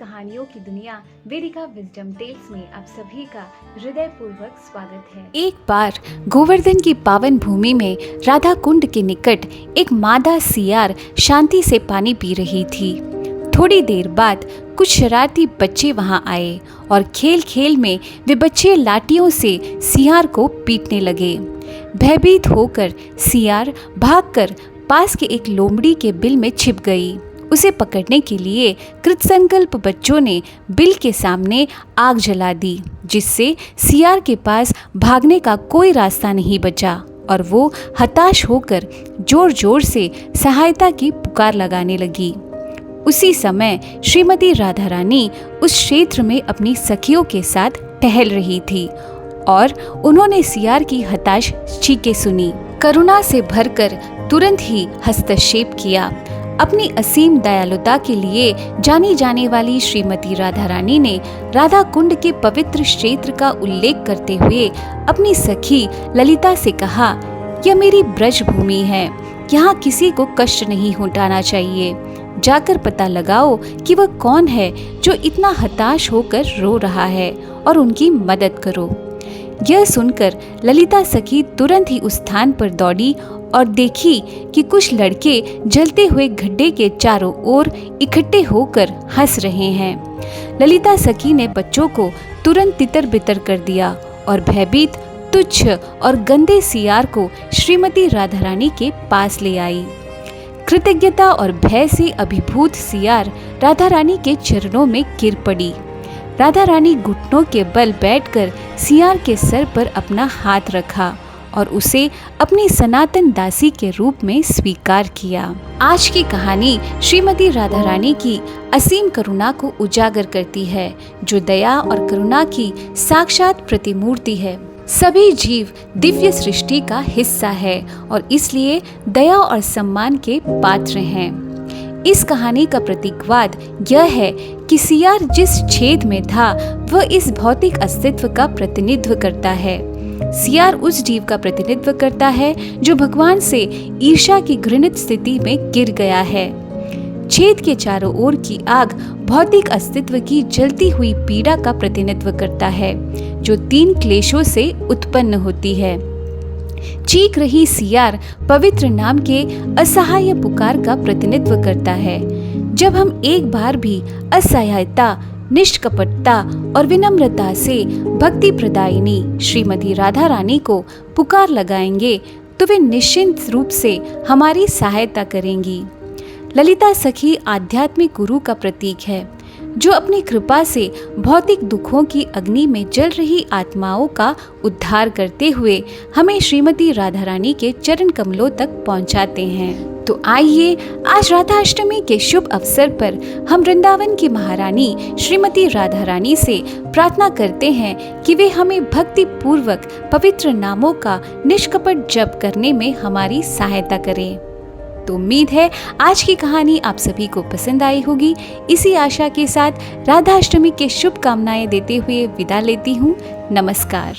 कहानियों की दुनिया वेदिका विजडम टेल्स में आप सभी का हृदयपूर्वक स्वागत है। एक बार गोवर्धन की पावन भूमि में राधा कुंड के निकट एक मादा सियार शांति से पानी पी रही थी। थोड़ी देर बाद कुछ शरारती बच्चे वहां आए और खेल खेल में वे बच्चे लाठियों से सियार को पीटने लगे। भयभीत होकर सियार भागकर पास के एक लोमड़ी के बिल में छिप गई। उसे पकड़ने के लिए कृतसंकल्प बच्चों ने बिल के सामने आग जला दी, जिससे सियार के पास भागने का कोई रास्ता नहीं बचा और वो हताश होकर जोर जोर से सहायता की पुकार लगाने लगी। उसी समय श्रीमती राधा रानी उस क्षेत्र में अपनी सखियों के साथ टहल रही थी और उन्होंने सियार की हताश चीखें सुनी। करुणा से भरकर तुरंत ही हस्तक्षेप किया। अपनी असीम दयालुता के लिए जानी जाने वाली श्रीमती राधा रानी ने राधा कुंड के पवित्र क्षेत्र का उल्लेख करते हुए अपनी सखी ललिता से कहा, यह मेरी ब्रज भूमि है, यहाँ किसी को कष्ट नहीं उठाना चाहिए। जाकर पता लगाओ कि वह कौन है जो इतना हताश होकर रो रहा है और उनकी मदद करो। यह सुनकर ललिता सखी तुरंत ही उस स्थान पर दौड़ी और देखी कि कुछ लड़के जलते हुए गड्ढे के चारों ओर इकट्ठे होकर हंस रहे हैं। ललिता सखी ने बच्चों को तुरंत तितर बितर कर दिया और भयभीत, तुच्छ और गंदे सियार को श्रीमती राधा रानी के पास ले आई। कृतज्ञता और भय से अभिभूत सियार राधा रानी के चरणों में गिर पड़ी। राधा रानी घुटनों के बल बैठकर सियार के सर पर अपना हाथ रखा और उसे अपनी सनातन दासी के रूप में स्वीकार किया। आज की कहानी श्रीमती राधा रानी की असीम करुणा को उजागर करती है, जो दया और करुणा की साक्षात प्रतिमूर्ति है। सभी जीव दिव्य सृष्टि का हिस्सा है और इसलिए दया और सम्मान के पात्र हैं। इस कहानी का प्रतीकवाद यह है कि सियार जिस छेद में था वह इस भौतिक अस्तित्व का प्रतिनिधित्व करता है। सियार उस जीव का प्रतिनिधित्व करता है जो भगवान से ईर्ष्या की घृणित स्थिति में गिर गया है। छेद के चारों ओर की आग भौतिक अस्तित्व की जलती हुई पीड़ा का प्रतिनिधित्व करता है, जो 3 क्लेशों से उत्पन्न होती है। चीख रही सियार पवित्र नाम के असहाय पुकार का प्रतिनिधित्व करता है। जब हम एक बार भी असहायता, निष्कपटता और विनम्रता से भक्ति प्रदायिनी श्रीमती राधा रानी को पुकार लगाएंगे तो वे निश्चित रूप से हमारी सहायता करेंगी। ललिता सखी आध्यात्मिक गुरु का प्रतीक है, जो अपनी कृपा से भौतिक दुखों की अग्नि में जल रही आत्माओं का उद्धार करते हुए हमें श्रीमती राधा रानी के चरण कमलों तक पहुंचाते हैं। तो आइए आज राधा अष्टमी के शुभ अवसर पर हम वृंदावन की महारानी श्रीमती राधा रानी से प्रार्थना करते हैं कि वे हमें भक्ति पूर्वक पवित्र नामों का निष्कपट जप करने में हमारी सहायता करें। तो उम्मीद है आज की कहानी आप सभी को पसंद आई होगी। इसी आशा के साथ राधा अष्टमी के शुभकामनाएं देते हुए विदा लेती हूँ। नमस्कार।